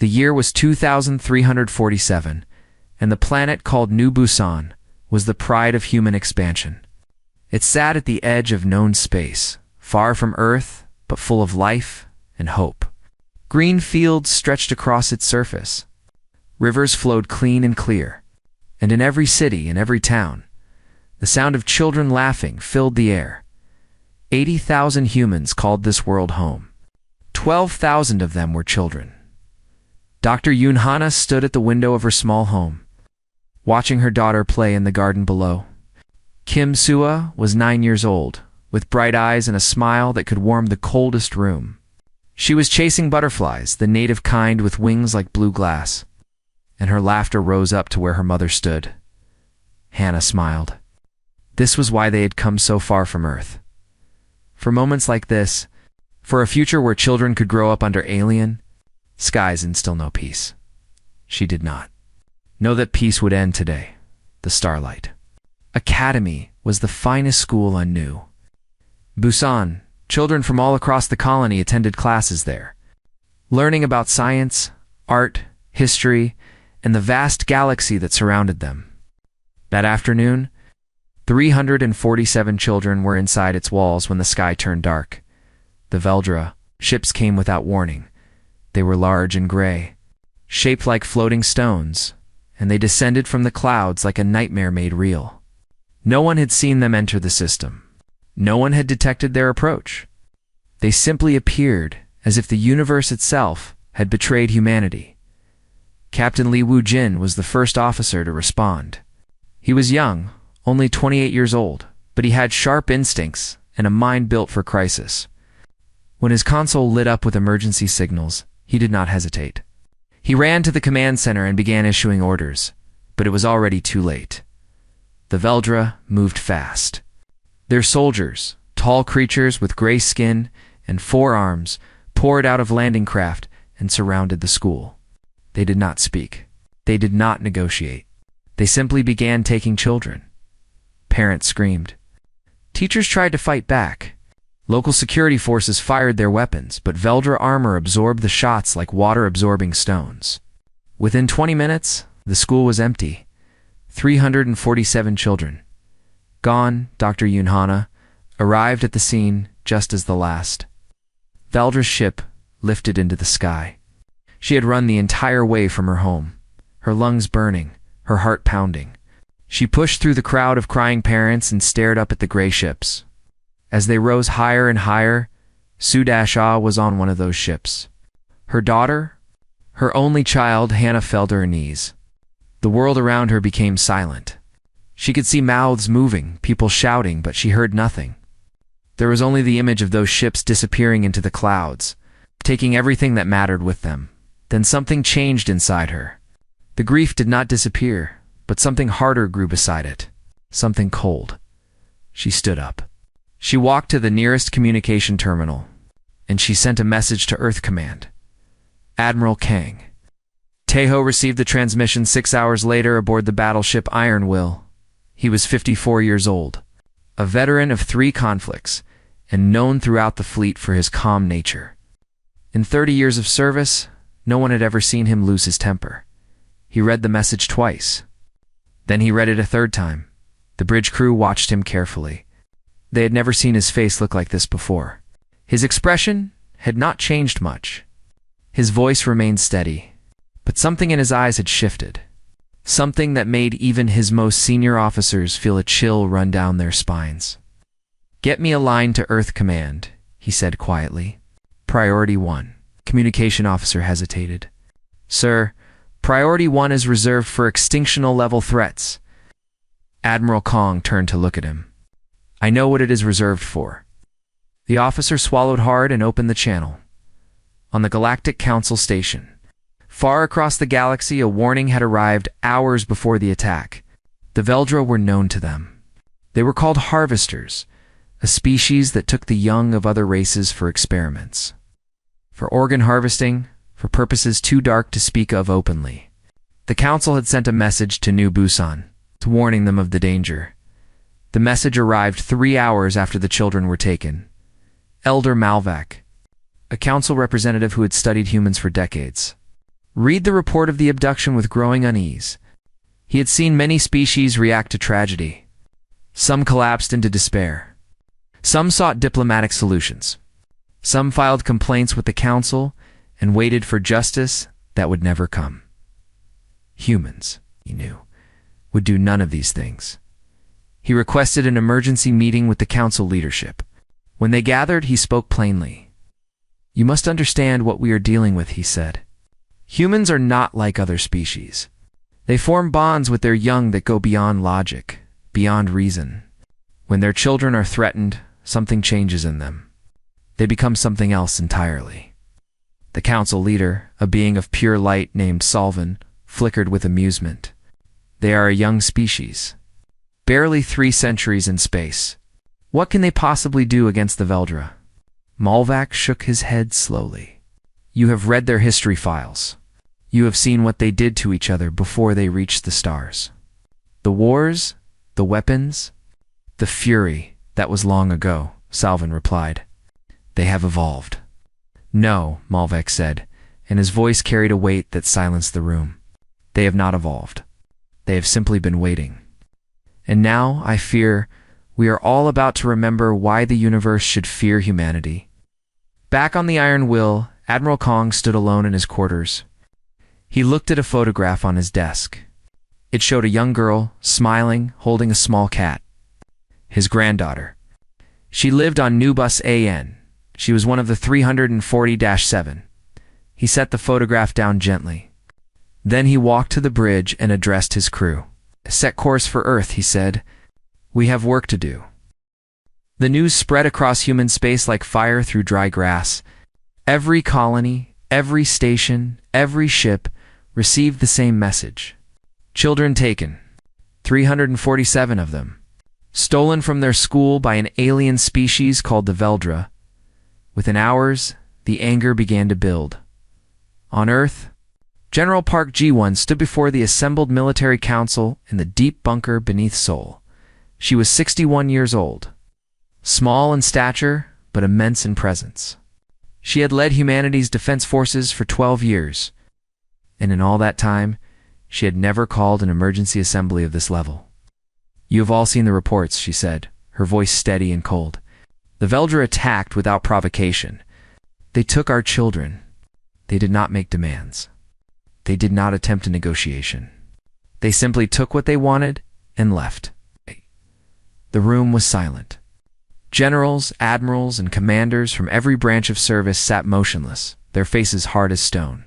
The year was 2347, and the planet called New Busan was the pride of human expansion. It sat at the edge of known space, far from Earth, but full of life and hope. Green fields stretched across its surface. Rivers flowed clean and clear, and in every city and every town, the sound of children laughing filled the air. 80,000 humans called this world home. 12,000 of them were children. Dr. Yoon-hana stood at the window of her small home, watching her daughter play in the garden below. Kim Sua was 9 years old, with bright eyes and a smile that could warm the coldest room. She was chasing butterflies, the native kind with wings like blue glass, and her laughter rose up to where her mother stood. Hannah smiled. This was why they had come so far from Earth. For moments like this, for a future where children could grow up under alien skies and still know peace. She did not know that peace would end today. The Starlight Academy was the finest school on New Busan. Children from all across the colony attended classes there, learning about science, art, history, and the vast galaxy that surrounded them. That afternoon, 347 children were inside its walls when the sky turned dark. The Veldra ships came without warning. They were large and gray, shaped like floating stones, and they descended from the clouds like a nightmare made real. No one had seen them enter the system. No one had detected their approach. They simply appeared as if the universe itself had betrayed humanity. Captain Li Wu-jin was the first officer to respond. He was young, only 28 years old, but he had sharp instincts and a mind built for crisis. When his console lit up with emergency signals, he did not hesitate. He ran to the command center and began issuing orders, but it was already too late. The Veldra moved fast. Their soldiers, tall creatures with gray skin and 4 arms, poured out of landing craft and surrounded the school. They did not speak. They did not negotiate. They simply began taking children. Parents screamed. Teachers tried to fight back. Local security forces fired their weapons, but Veldra armor absorbed the shots like water-absorbing stones. Within 20 minutes, the school was empty. 347 children. Gone. Dr. Yoon-hana arrived at the scene just as the last Veldra's ship lifted into the sky. She had run the entire way from her home, her lungs burning, her heart pounding. She pushed through the crowd of crying parents and stared up at the gray ships. As they rose higher and higher, Su-Ah was on one of those ships. Her daughter, her only child, Hannah, fell to her knees. The world around her became silent. She could see mouths moving, people shouting, but she heard nothing. There was only the image of those ships disappearing into the clouds, taking everything that mattered with them. Then something changed inside her. The grief did not disappear, but something harder grew beside it. Something cold. She stood up. She walked to the nearest communication terminal, and she sent a message to Earth Command. Admiral Kang. Taeho received the transmission 6 hours later aboard the battleship Iron Will. He was 54 years old, a veteran of 3 conflicts, and known throughout the fleet for his calm nature. In 30 years of service, no one had ever seen him lose his temper. He read the message twice. Then he read it a 3rd time. The bridge crew watched him carefully. They had never seen his face look like this before. His expression had not changed much. His voice remained steady, but something in his eyes had shifted. Something that made even his most senior officers feel a chill run down their spines. Get me a line to Earth Command, he said quietly. Priority 1. Communication officer hesitated. Sir, Priority 1 is reserved for extinctional level threats. Admiral Kong turned to look at him. I know what it is reserved for. The officer swallowed hard and opened the channel. On the Galactic Council station, far across the galaxy, a warning had arrived hours before the attack. The Veldra were known to them. They were called harvesters, a species that took the young of other races for experiments. For organ harvesting, for purposes too dark to speak of openly. The council had sent a message to New Busan, warning them of the danger. The message arrived 3 hours after the children were taken. Elder Malvac, a council representative who had studied humans for decades, read the report of the abduction with growing unease. He had seen many species react to tragedy. Some collapsed into despair. Some sought diplomatic solutions. Some filed complaints with the council and waited for justice that would never come. Humans, he knew, would do none of these things. He requested an emergency meeting with the council leadership. When they gathered, he spoke plainly. "You must understand what we are dealing with," he said. "Humans are not like other species. They form bonds with their young that go beyond logic, beyond reason. When their children are threatened, something changes in them. They become something else entirely." The council leader, a being of pure light named Solvin, flickered with amusement. "They are a young species. Barely 3 centuries in space. What can they possibly do against the Veldra?" Malvac shook his head slowly. "You have read their history files. You have seen what they did to each other before they reached the stars. The wars, the weapons, the fury, that was long ago," Salvin replied. "They have evolved." "No," Malvac said, and his voice carried a weight that silenced the room. "They have not evolved. They have simply been waiting. And now, I fear, we are all about to remember why the universe should fear humanity." Back on the Iron Will, Admiral Kong stood alone in his quarters. He looked at a photograph on his desk. It showed a young girl, smiling, holding a small cat. His granddaughter. She lived on Nubus AN. She was one of the 340-7. He set the photograph down gently. Then he walked to the bridge and addressed his crew. "Set course for Earth," he said. "We have work to do." The news spread across human space like fire through dry grass. Every colony, every station, every ship received the same message. Children taken, 347 of them, stolen from their school by an alien species called the Veldra. Within hours, the anger began to build. On Earth, General Park G1 stood before the assembled military council in the deep bunker beneath Seoul. She was 61 years old, small in stature, but immense in presence. She had led humanity's defense forces for 12 years, and in all that time, she had never called an emergency assembly of this level. "You have all seen the reports," she said, her voice steady and cold. "The Veldra attacked without provocation. They took our children. They did not make demands. They did not attempt a negotiation. They simply took what they wanted and left." The room was silent. Generals, admirals, and commanders from every branch of service sat motionless, their faces hard as stone.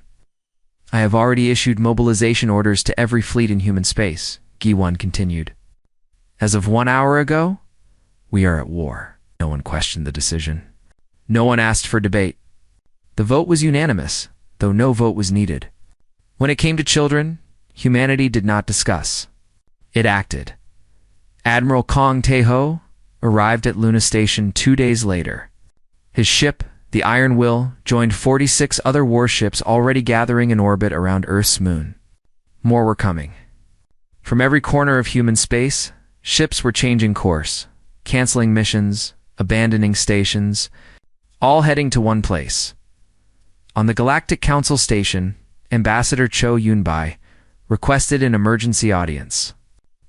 "I have already issued mobilization orders to every fleet in human space," Gi-1 continued. "As of 1 hour ago, we are at war." No one questioned the decision. No one asked for debate. The vote was unanimous, though no vote was needed. When it came to children, humanity did not discuss. It acted. Admiral Kong Tae-ho arrived at Luna Station 2 days later. His ship, the Iron Will, joined 46 other warships already gathering in orbit around Earth's moon. More were coming. From every corner of human space, ships were changing course, canceling missions, abandoning stations, all heading to one place. On the Galactic Council Station, Ambassador Cho Yunbai requested an emergency audience.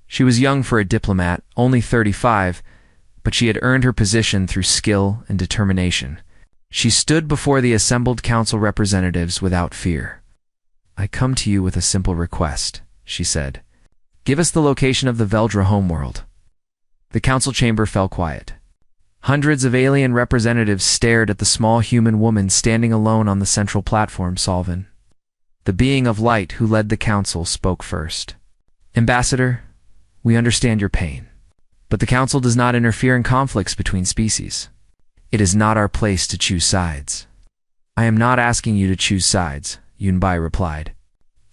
She was young for a diplomat, only 35, but she had earned her position through skill and determination. She stood before the assembled council representatives without fear. "I come to you with a simple request," she said. "Give us the location of the Veldra homeworld." The council chamber fell quiet. Hundreds of alien representatives stared at the small human woman standing alone on the central platform, Solvin. The being of light who led the council spoke first. "Ambassador, we understand your pain, but the council does not interfere in conflicts between species. It is not our place to choose sides." "I am not asking you to choose sides," Yunbai replied.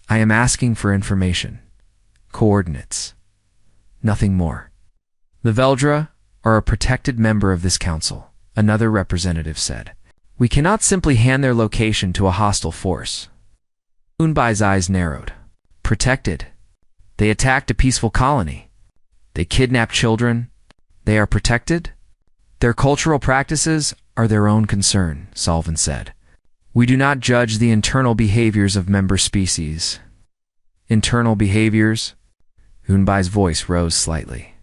"I am asking for information. Coordinates. Nothing more." "The Veldra are a protected member of this council," another representative said. "We cannot simply hand their location to a hostile force." Yunbai's eyes narrowed. "Protected? They attacked a peaceful colony. They kidnapped children. They are protected? Their cultural practices are their own concern," Solvin said. We do not judge the internal behaviors of member species. Internal behaviors? Yunbai's voice rose slightly.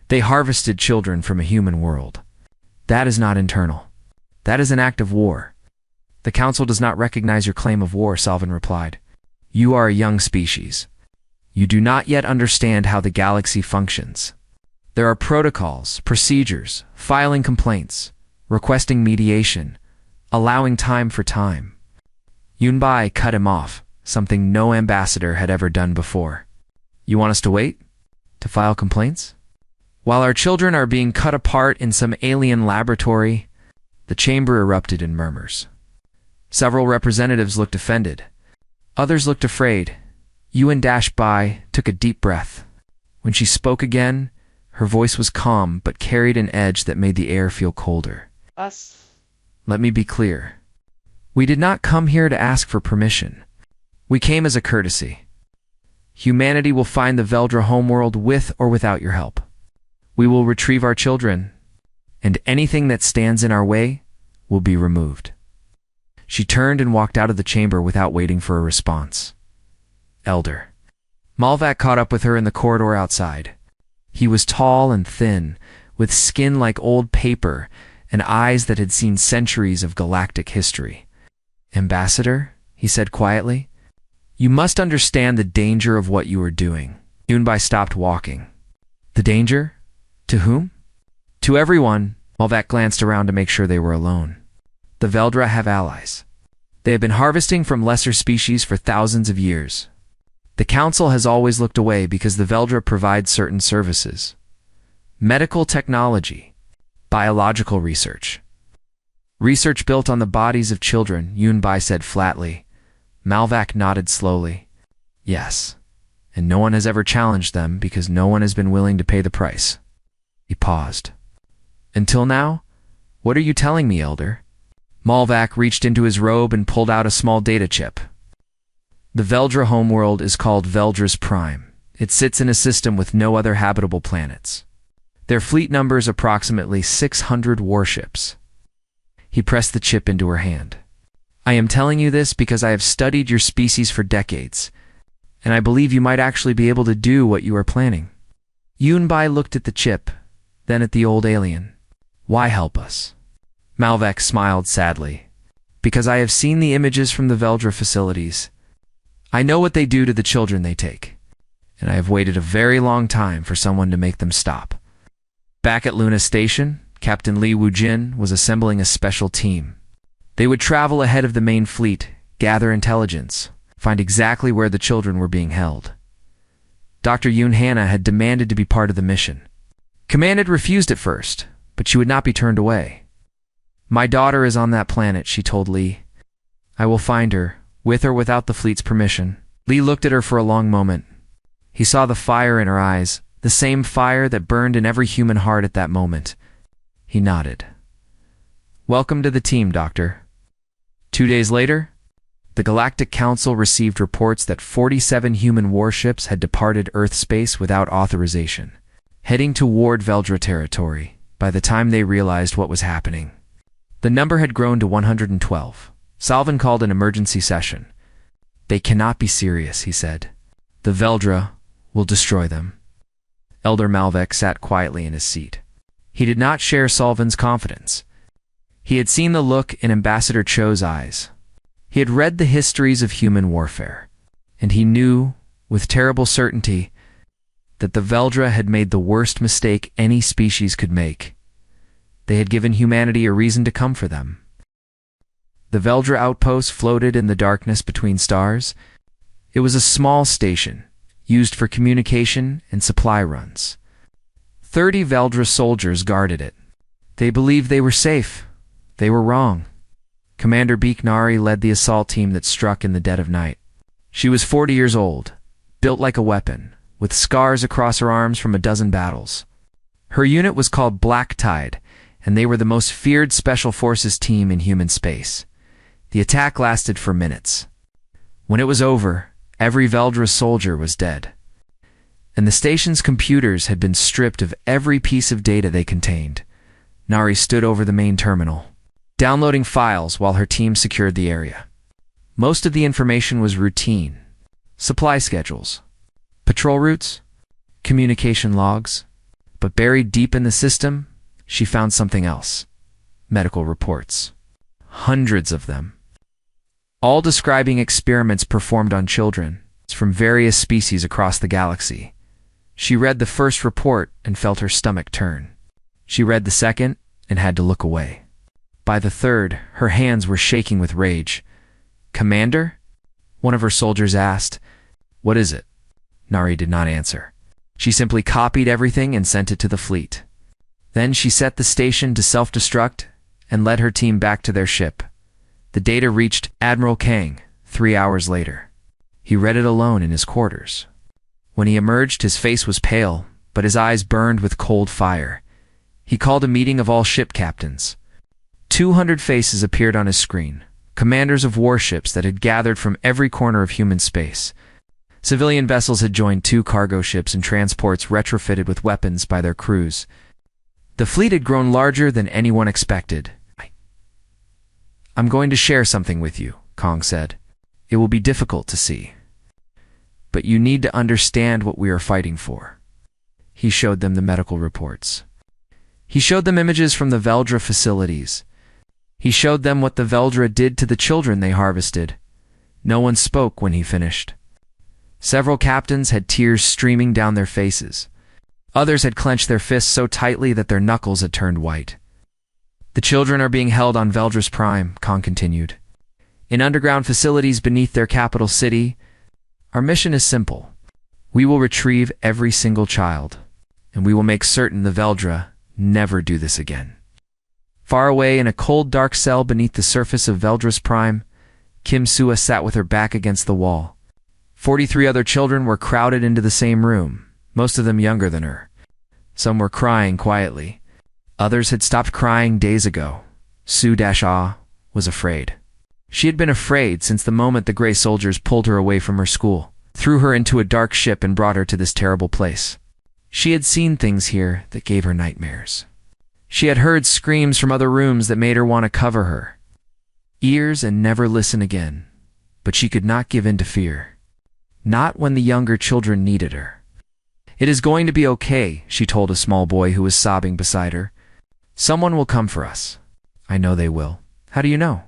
They harvested children from a human world. That is not internal. That is an act of war. The Council does not recognize your claim of war, Salvin replied. You are a young species. You do not yet understand how the galaxy functions. There are protocols, procedures, filing complaints, requesting mediation, allowing time for time. Yunbai cut him off, something no ambassador had ever done before. You want us to wait? To file complaints? While our children are being cut apart in some alien laboratory, the chamber erupted in murmurs. Several representatives looked offended. Others looked afraid. Yuan-Bai took a deep breath. When she spoke again, her voice was calm but carried an edge that made the air feel colder. Let me be clear. We did not come here to ask for permission. We came as a courtesy. Humanity will find the Veldra homeworld with or without your help. We will retrieve our children, and anything that stands in our way will be removed. She turned and walked out of the chamber without waiting for a response. Elder. Malvac caught up with her in the corridor outside. He was tall and thin, with skin like old paper and eyes that had seen centuries of galactic history. Ambassador, he said quietly, you must understand the danger of what you are doing. Yunbai stopped walking. The danger? To whom? To everyone. Malvac glanced around to make sure they were alone. The Veldra have allies. They have been harvesting from lesser species for thousands of years. The Council has always looked away because the Veldra provide certain services. Medical technology, biological research. Research built on the bodies of children, Yunbai said flatly. Malvac nodded slowly. Yes, and no one has ever challenged them because no one has been willing to pay the price. He paused. Until now? What are you telling me, Elder? Malvac reached into his robe and pulled out a small data chip. The Veldra homeworld is called Veldra's Prime. It sits in a system with no other habitable planets. Their fleet numbers approximately 600 warships. He pressed the chip into her hand. I am telling you this because I have studied your species for decades, and I believe you might actually be able to do what you are planning. Yunbai looked at the chip, then at the old alien. Why help us? Malvac smiled sadly. Because I have seen the images from the Veldra facilities. I know what they do to the children they take, and I have waited a very long time for someone to make them stop. Back at Luna Station, Captain Li Wujin was assembling a special team. They would travel ahead of the main fleet, gather intelligence, find exactly where the children were being held. Dr. Yun Hanna had demanded to be part of the mission. Command had refused at first, but she would not be turned away. My daughter is on that planet, she told Li. I will find her, with or without the fleet's permission. Li looked at her for a long moment. He saw the fire in her eyes, the same fire that burned in every human heart at that moment. He nodded. Welcome to the team, Doctor. 2 days later, the Galactic Council received reports that 47 human warships had departed Earth space without authorization, heading toward Veldra territory by the time they realized what was happening. The number had grown to 112. Salvin called an emergency session. They cannot be serious, he said. The Veldra will destroy them. Elder Malvac sat quietly in his seat. He did not share Salvin's confidence. He had seen the look in Ambassador Cho's eyes. He had read the histories of human warfare, and he knew, with terrible certainty, that the Veldra had made the worst mistake any species could make. They had given humanity a reason to come for them. The Veldra outpost floated in the darkness between stars. It was a small station, used for communication and supply runs. 30 Veldra soldiers guarded it. They believed they were safe. They were wrong. Commander Beeknari led the assault team that struck in the dead of night. She was 40 years old, built like a weapon, with scars across her arms from a dozen battles. Her unit was called Black Tide, and they were the most feared special forces team in human space. The attack lasted for minutes. When it was over, every Veldra soldier was dead, and the station's computers had been stripped of every piece of data they contained. Nari stood over the main terminal. downloading files while her team secured the area. Most of the information was routine: supply schedules, patrol routes, communication logs. But buried deep in the system, she found something else: medical reports. Hundreds of them, all describing experiments performed on children from various species across the galaxy. She read the first report and felt her stomach turn. She read the second and had to look away. By the third, her hands were shaking with rage. "Commander?" one of her soldiers asked. "What is it?" Nari did not answer. She simply copied everything and sent it to the fleet. Then she set the station to self-destruct and led her team back to their ship. The data reached Admiral Kang 3 hours later. He read it alone in his quarters. When he emerged, his face was pale, but his eyes burned with cold fire. He called a meeting of all ship captains. 200 faces appeared on his screen, commanders of warships that had gathered from every corner of human space. Civilian vessels had joined 2 cargo ships and transports retrofitted with weapons by their crews. The fleet had grown larger than anyone expected. "I'm going to share something with you," Kang said. "It will be difficult to see, but you need to understand what we are fighting for." He showed them the medical reports. He showed them images from the Veldra facilities. He showed them what the Veldra did to the children they harvested. No one spoke when he finished. Several captains had tears streaming down their faces. Others had clenched their fists so tightly that their knuckles had turned white. "The children are being held on Veldras Prime," Kang continued, "in underground facilities beneath their capital city. Our mission is simple. We will retrieve every single child, and we will make certain the Veldra never do this again." Far away in a cold, dark cell beneath the surface of Veldras Prime, Kim Sua sat with her back against the wall. 43 other children were crowded into the same room, most of them younger than her. Some were crying quietly. Others had stopped crying days ago. Su-Ah was afraid. She had been afraid since the moment the gray soldiers pulled her away from her school, threw her into a dark ship and brought her to this terrible place. She had seen things here that gave her nightmares. She had heard screams from other rooms that made her want to cover her ears and never listen again. But she could not give in to fear. Not when the younger children needed her. "It is going to be okay," she told a small boy who was sobbing beside her. "Someone will come for us." "I know they will." "How do you know?"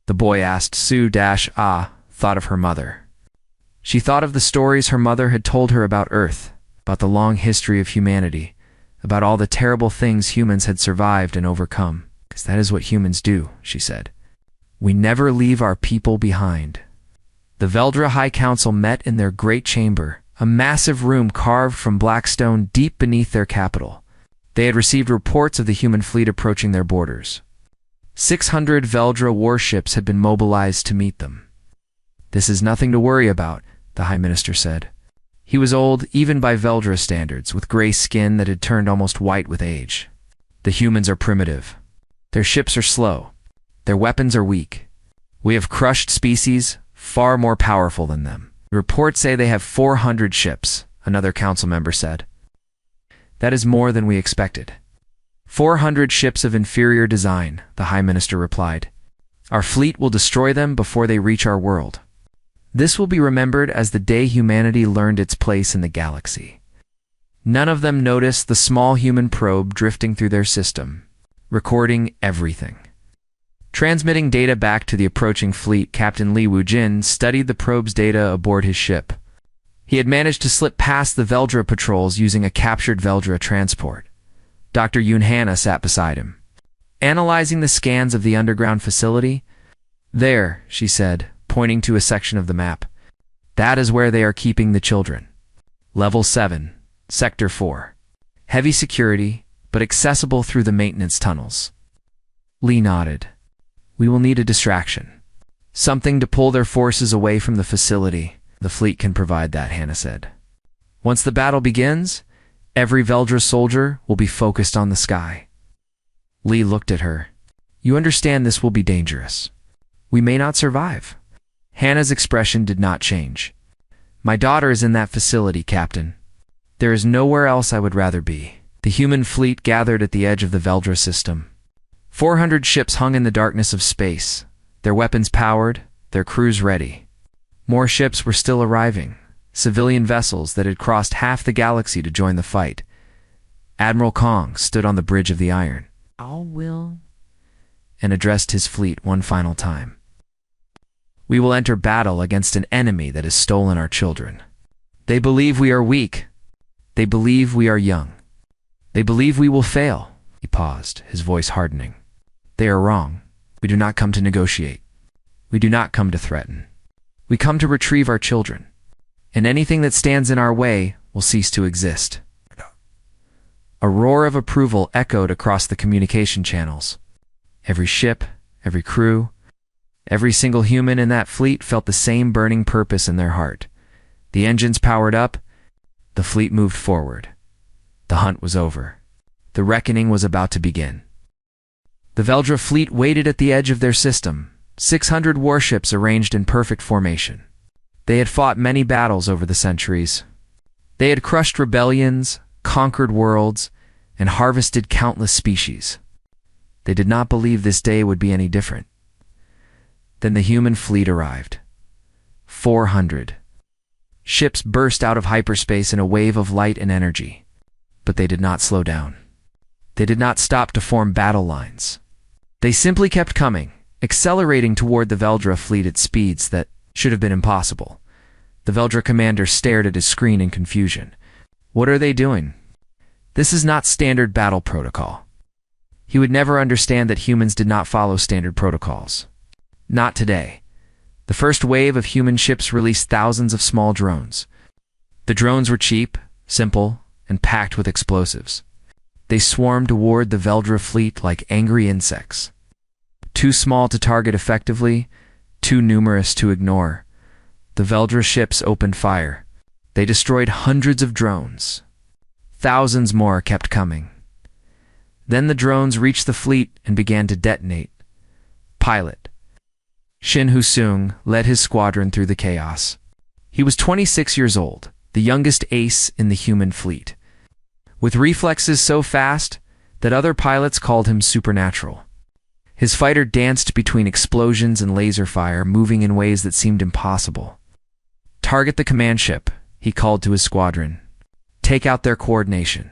The boy asked. Su-Ah thought of her mother. She thought of the stories her mother had told her about Earth, about the long history of humanity, about all the terrible things humans had survived and overcome. "Because that is what humans do," she said. "We never leave our people behind." The Veldra High Council met in their great chamber, a massive room carved from black stone deep beneath their capital. They had received reports of the human fleet approaching their borders. 600 Veldra warships had been mobilized to meet them. "This is nothing to worry about," the High Minister said. He was old, even by Veldra standards, with gray skin that had turned almost white with age. "The humans are primitive. Their ships are slow. Their weapons are weak. We have crushed species far more powerful than them. Reports say they have 400 ships," another council member said. "That is more than we expected." 400 ships of inferior design," the High Minister replied. "Our fleet will destroy them before they reach our world. This will be remembered as the day humanity learned its place in the galaxy." None of them noticed the small human probe drifting through their system, recording everything. Transmitting data back to the approaching fleet, Captain Li Wujin studied the probe's data aboard his ship. He had managed to slip past the Veldra patrols using a captured Veldra transport. Dr. Yoon Hanna sat beside him, analyzing the scans of the underground facility. "There," she said, pointing to a section of the map. "That is where they are keeping the children. Level 7, Sector 4. Heavy security, but accessible through the maintenance tunnels." Lee nodded. "We will need a distraction. Something to pull their forces away from the facility. The fleet can provide that," Hanna said. "Once the battle begins, every Veldra soldier will be focused on the sky." Lee looked at her. "You understand this will be dangerous. We may not survive." Hannah's expression did not change. "My daughter is in that facility, Captain. There is nowhere else I would rather be." The human fleet gathered at the edge of the Veldra system. 400 ships hung in the darkness of space, their weapons powered, their crews ready. More ships were still arriving, civilian vessels that had crossed half the galaxy to join the fight. Admiral Kong stood on the bridge of the Iron, All will. and addressed his fleet one final time. We will enter battle against an enemy that has stolen our children. They believe we are weak. They believe we are young. They believe we will fail. He paused, his voice hardening. They are wrong. We do not come to negotiate. We do not come to threaten. We come to retrieve our children. And anything that stands in our way will cease to exist. A roar of approval echoed across the communication channels. Every ship, every crew, every single human in that fleet felt the same burning purpose in their heart. The engines powered up. The fleet moved forward. The hunt was over. The reckoning was about to begin. The Veldra fleet waited at the edge of their system, 600 warships arranged in perfect formation. They had fought many battles over the centuries. They had crushed rebellions, conquered worlds, and harvested countless species. They did not believe this day would be any different. Then the human fleet arrived. 400. Ships burst out of hyperspace in a wave of light and energy. But they did not slow down. They did not stop to form battle lines. They simply kept coming, accelerating toward the Veldra fleet at speeds that should have been impossible. The Veldra commander stared at his screen in confusion. What are they doing? This is not standard battle protocol. He would never understand that humans did not follow standard protocols. Not today. The first wave of human ships released thousands of small drones. The drones were cheap, simple, and packed with explosives. They swarmed toward the Veldra fleet like angry insects. Too small to target effectively, too numerous to ignore. The Veldra ships opened fire. They destroyed hundreds of drones. Thousands more kept coming. Then the drones reached the fleet and began to detonate. Pilot Shin Hu-sung led his squadron through the chaos. He was 26 years old, the youngest ace in the human fleet. With reflexes so fast that other pilots called him supernatural. His fighter danced between explosions and laser fire, moving in ways that seemed impossible. Target the command ship, he called to his squadron. Take out their coordination.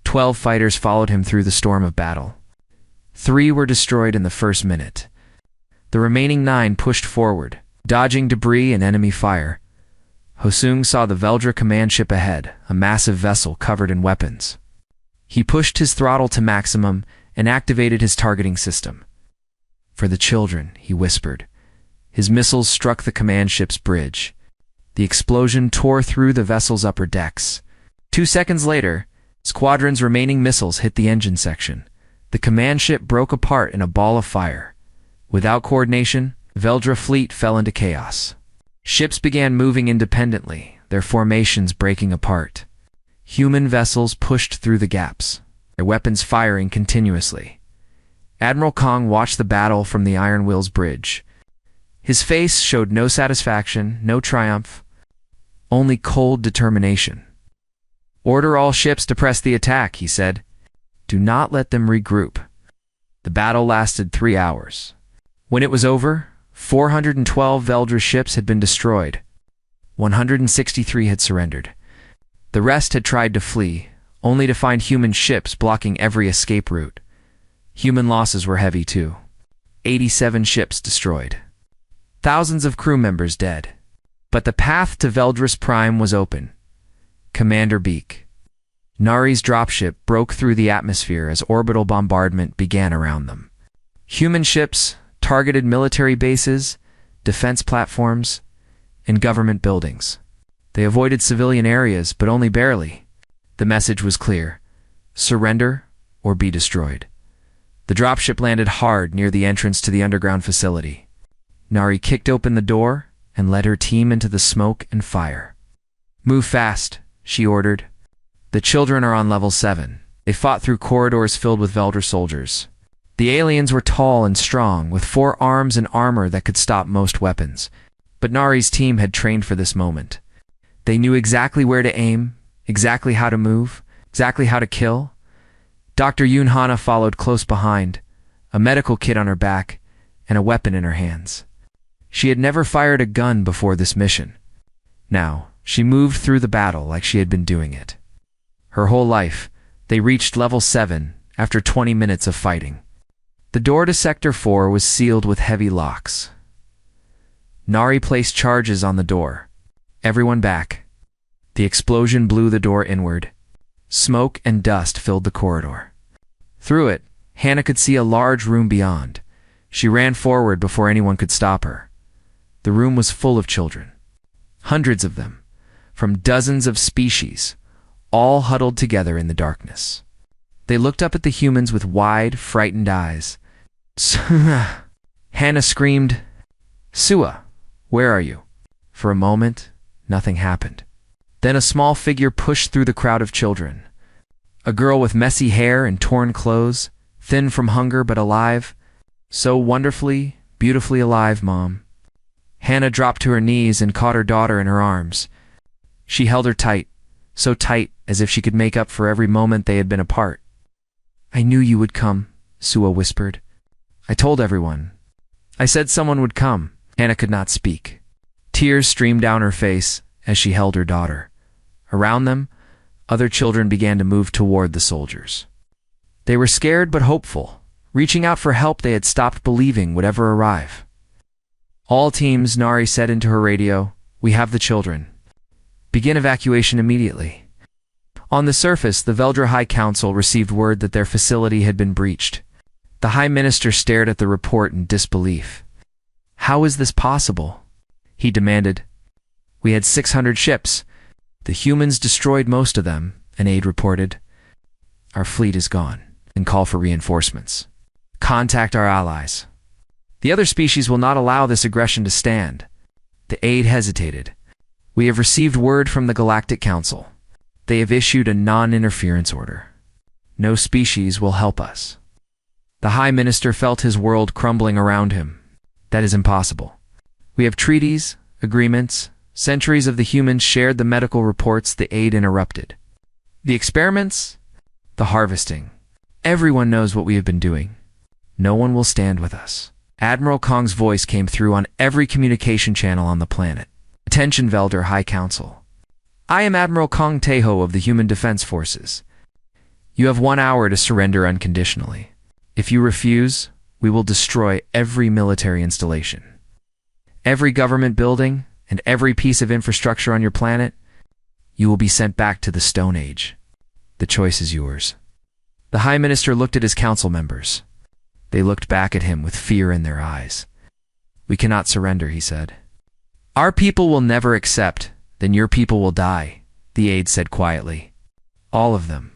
12 fighters followed him through the storm of battle. 3 were destroyed in the first minute. The remaining 9 pushed forward, dodging debris and enemy fire. Ho-sung saw the Veldra command ship ahead, a massive vessel covered in weapons. He pushed his throttle to maximum and activated his targeting system. For the children, he whispered. His missiles struck the command ship's bridge. The explosion tore through the vessel's upper decks. 2 seconds later, Squadron's remaining missiles hit the engine section. The command ship broke apart in a ball of fire. Without coordination, Veldra fleet fell into chaos. Ships began moving independently, their formations breaking apart. Human vessels pushed through the gaps, their weapons firing continuously. Admiral Kong watched the battle from the Iron Will's bridge. His face showed no satisfaction, no triumph, only cold determination. Order all ships to press the attack, he said. Do not let them regroup. The battle lasted 3 hours. When it was over, 412 Veldra ships had been destroyed. 163 had surrendered. The rest had tried to flee, only to find human ships blocking every escape route. Human losses were heavy too. 87 ships destroyed. Thousands of crew members dead. But the path to Veldra's prime was open. Commander Beak. Nari's dropship broke through the atmosphere as orbital bombardment began around them. Human ships targeted military bases, defense platforms, and government buildings. They avoided civilian areas, but only barely. The message was clear: surrender or be destroyed. The dropship landed hard near the entrance to the underground facility. Nari kicked open the door and led her team into the smoke and fire. Move fast, she ordered. The children are on level 7. They fought through corridors filled with Veldra soldiers. The aliens were tall and strong, with 4 arms and armor that could stop most weapons. But Nari's team had trained for this moment. They knew exactly where to aim, exactly how to move, exactly how to kill. Dr. Yoon Hana followed close behind, a medical kit on her back, and a weapon in her hands. She had never fired a gun before this mission. Now, she moved through the battle like she had been doing it. Her whole life, they reached level 7 after 20 minutes of fighting. The door to Sector 4 was sealed with heavy locks. Nari placed charges on the door. Everyone back. The explosion blew the door inward. Smoke and dust filled the corridor. Through it, Hannah could see a large room beyond. She ran forward before anyone could stop her. The room was full of children. Hundreds of them, from dozens of species, all huddled together in the darkness. They looked up at the humans with wide, frightened eyes. Hannah screamed, "Sua, where are you?" For a moment, nothing happened. Then a small figure pushed through the crowd of children. A girl with messy hair and torn clothes, thin from hunger but alive. So wonderfully, beautifully alive, Mom. Hannah dropped to her knees and caught her daughter in her arms. She held her tight, so tight as if she could make up for every moment they had been apart. "I knew you would come," Sua whispered. "I told everyone. I said someone would come." Hannah could not speak. Tears streamed down her face as she held her daughter. Around them, other children began to move toward the soldiers. They were scared but hopeful, reaching out for help they had stopped believing would ever arrive. "All teams," Nari said into her radio, "we have the children. Begin evacuation immediately." On the surface, the Veldra High Council received word that their facility had been breached. The High Minister stared at the report in disbelief. "How is this possible?" he demanded. "We had 600 ships. The humans destroyed most of them," an aide reported. "Our fleet is gone, and call for reinforcements. Contact our allies. The other species will not allow this aggression to stand." The aide hesitated. "We have received word from the Galactic Council. They have issued a non-interference order. No species will help us." The High Minister felt his world crumbling around him. "That is impossible. We have treaties, agreements, centuries of the humans shared the medical reports," the aide interrupted. "The experiments, the harvesting. Everyone knows what we have been doing. No one will stand with us." Admiral Kong's voice came through on every communication channel on the planet. "Attention, Veldra High Council. I am Admiral Kong Teho of the Human Defense Forces. You have 1 hour to surrender unconditionally. If you refuse, we will destroy every military installation, every government building, and every piece of infrastructure on your planet. You will be sent back to the Stone Age. The choice is yours." The High Minister looked at his council members. They looked back at him with fear in their eyes. "We cannot surrender," he said. "Our people will never accept, then your people will die," the aide said quietly. "All of them."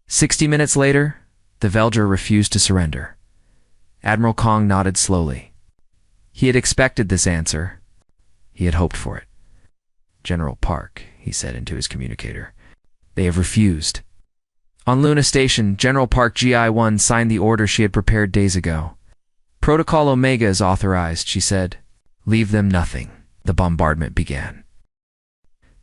60 minutes later, the Veldra refused to surrender. Admiral Kong nodded slowly. He had expected this answer. He had hoped for it. "General Park," he said into his communicator. "They have refused." On Luna Station, General Park GI-1 signed the order she had prepared days ago. "Protocol Omega is authorized," she said. "Leave them nothing." The bombardment began.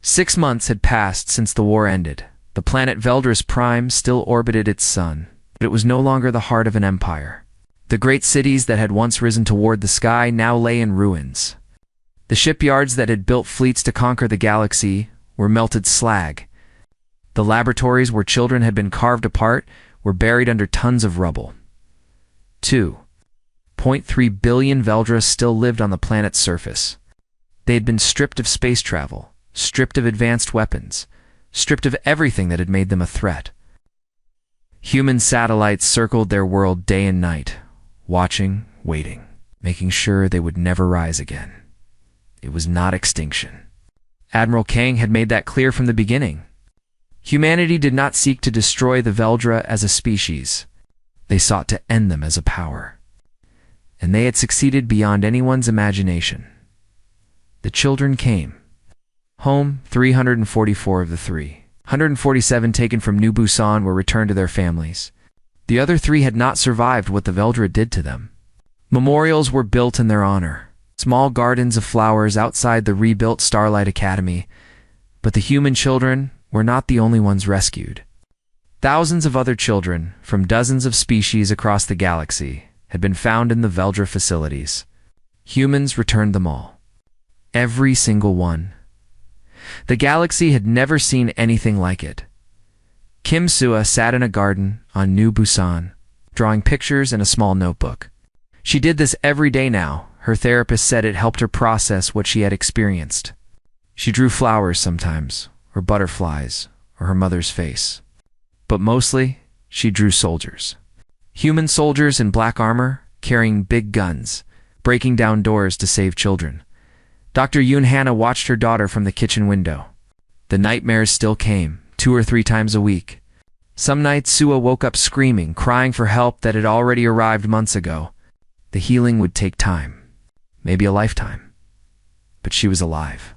6 months had passed since the war ended. The planet Veldra's Prime still orbited its sun, but it was no longer the heart of an empire. The great cities that had once risen toward the sky now lay in ruins. The shipyards that had built fleets to conquer the galaxy were melted slag. The laboratories where children had been carved apart were buried under tons of rubble. 2.3 billion Veldra still lived on the planet's surface. They had been stripped of space travel, stripped of advanced weapons, stripped of everything that had made them a threat. Human satellites circled their world day and night, watching, waiting, making sure they would never rise again. It was not extinction. Admiral Kang had made that clear from the beginning. Humanity did not seek to destroy the Veldra as a species. They sought to end them as a power. And they had succeeded beyond anyone's imagination. The children came. Home, 344 of the 347 taken from New Busan were returned to their families. The other 3 had not survived what the Veldra did to them. Memorials were built in their honor. Small gardens of flowers outside the rebuilt Starlight Academy. But the human children were not the only ones rescued. Thousands of other children, from dozens of species across the galaxy, had been found in the Veldra facilities. Humans returned them all. Every single one. The galaxy had never seen anything like it. Kim Sua sat in a garden on New Busan, drawing pictures in a small notebook. She did this every day now. Her therapist said it helped her process what she had experienced. She drew flowers sometimes, or butterflies, or her mother's face. But mostly, she drew soldiers. Human soldiers in black armor, carrying big guns, breaking down doors to save children. Dr. Yoon Hannah watched her daughter from the kitchen window. The nightmares still came, 2 or 3 times a week. Some nights Sua woke up screaming, crying for help that had already arrived months ago. The healing would take time, maybe a lifetime. But she was alive.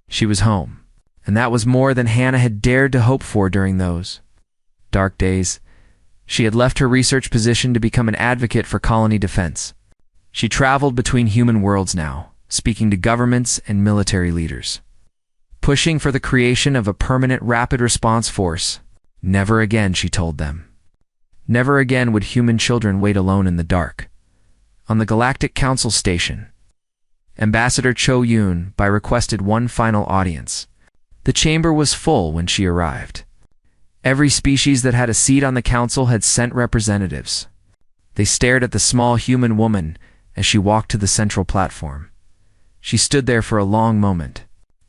She was home, and that was more than Hannah had dared to hope for during those dark days. She had left her research position to become an advocate for colony defense. She traveled between human worlds now, speaking to governments and military leaders, pushing for the creation of a permanent rapid response force. Never again, she told them. Never again would human children wait alone in the dark. On the Galactic Council station, Ambassador Cho Yoon requested one final audience. The chamber was full when she arrived. Every species that had a seat on the council had sent representatives. They stared at the small human woman as she walked to the central platform. She stood there for a long moment,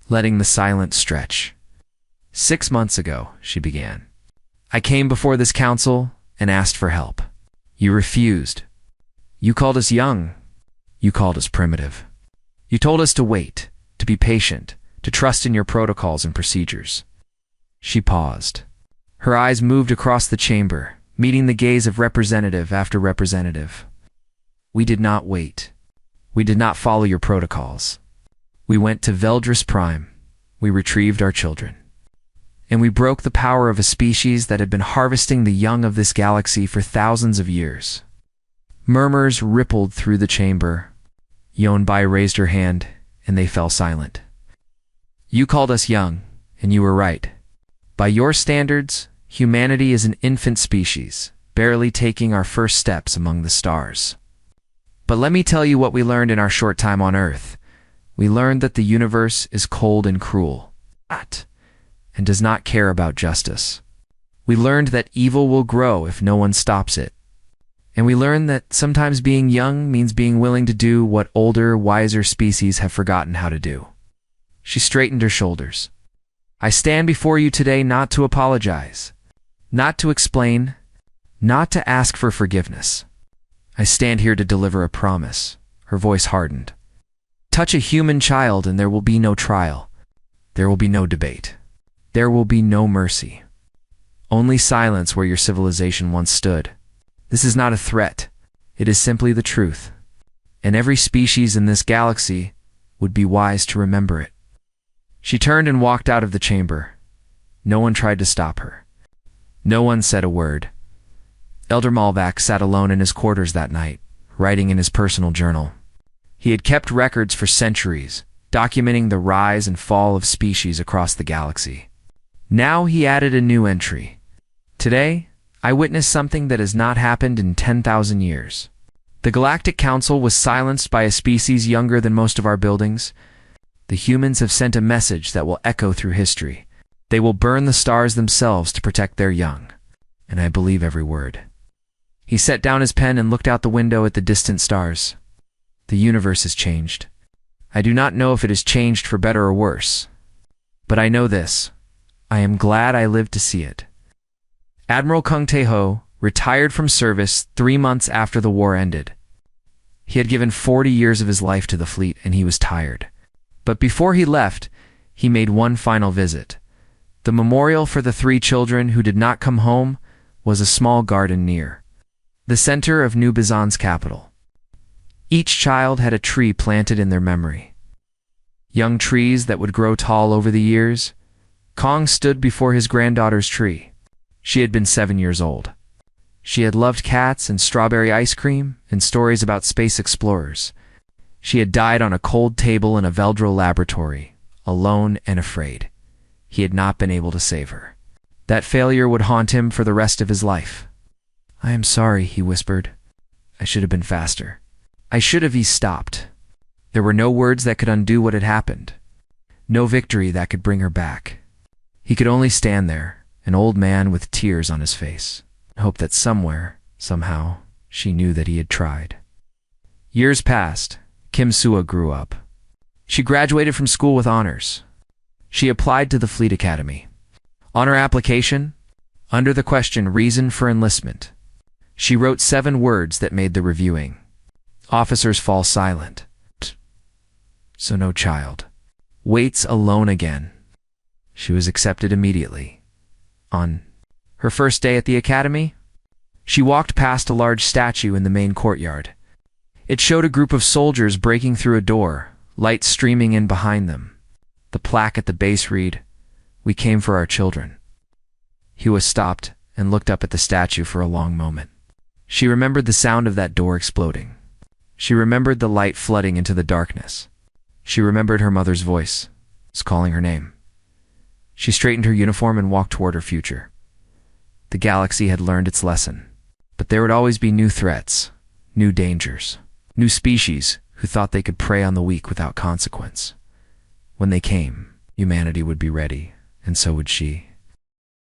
letting the silence stretch. 6 months ago, she began. I came before this council and asked for help. You refused. You called us young. You called us primitive. You told us to wait, to be patient, to trust in your protocols and procedures. She paused. Her eyes moved across the chamber, meeting the gaze of representative after representative. We did not wait. We did not follow your protocols. We went to Veldris Prime. We retrieved our children. And we broke the power of a species that had been harvesting the young of this galaxy for thousands of years. Murmurs rippled through the chamber. Yeonbai raised her hand, and they fell silent. You called us young, and you were right. By your standards, humanity is an infant species, barely taking our first steps among the stars. But let me tell you what we learned in our short time on Earth. We learned that the universe is cold and cruel, and does not care about justice. We learned that evil will grow if no one stops it. And we learned that sometimes being young means being willing to do what older, wiser species have forgotten how to do. She straightened her shoulders. I stand before you today not to apologize, not to explain, not to ask for forgiveness. I stand here to deliver a promise. Her voice hardened. Touch a human child and there will be no trial. There will be no debate. There will be no mercy. Only silence where your civilization once stood. This is not a threat. It is simply the truth. And every species in this galaxy would be wise to remember it. She turned and walked out of the chamber. No one tried to stop her. No one said a word. Elder Malvac sat alone in his quarters that night, writing in his personal journal. He had kept records for centuries, documenting the rise and fall of species across the galaxy. Now he added a new entry. Today, I witnessed something that has not happened in 10,000 years. The Galactic Council was silenced by a species younger than most of our buildings. The humans have sent a message that will echo through history. They will burn the stars themselves to protect their young. And I believe every word. He set down his pen and looked out the window at the distant stars. The universe has changed. I do not know if it has changed for better or worse. But I know this. I am glad I lived to see it. Admiral Kung Tae-ho retired from service 3 months after the war ended. He had given 40 years of his life to the fleet and he was tired. But before he left, he made one final visit. The memorial for the 3 children who did not come home was a small garden near the center of New Busan's capital. Each child had a tree planted in their memory. Young trees that would grow tall over the years. Kong stood before his granddaughter's tree. She had been 7 years old. She had loved cats and strawberry ice cream and stories about space explorers. She had died on a cold table in a Veldro laboratory, alone and afraid. He had not been able to save her. That failure would haunt him for the rest of his life. I am sorry, he whispered. I should have been faster. I should have stopped. There were no words that could undo what had happened. No victory that could bring her back. He could only stand there, an old man with tears on his face, and hope that somewhere, somehow, she knew that he had tried. Years passed. Kim Sua grew up. She graduated from school with honors. She applied to the Fleet Academy. On her application, under the question reason for enlistment, she wrote 7 words that made the reviewing officers fall silent. So no child. Waits alone again. She was accepted immediately. On her first day at the academy, she walked past a large statue in the main courtyard. It showed a group of soldiers breaking through a door, light streaming in behind them. The plaque at the base read, "We came for our children." Hua stopped and looked up at the statue for a long moment. She remembered the sound of that door exploding. She remembered the light flooding into the darkness. She remembered her mother's voice, calling her name. She straightened her uniform and walked toward her future. The galaxy had learned its lesson, but there would always be new threats, new dangers, new species who thought they could prey on the weak without consequence. When they came, humanity would be ready, and so would she.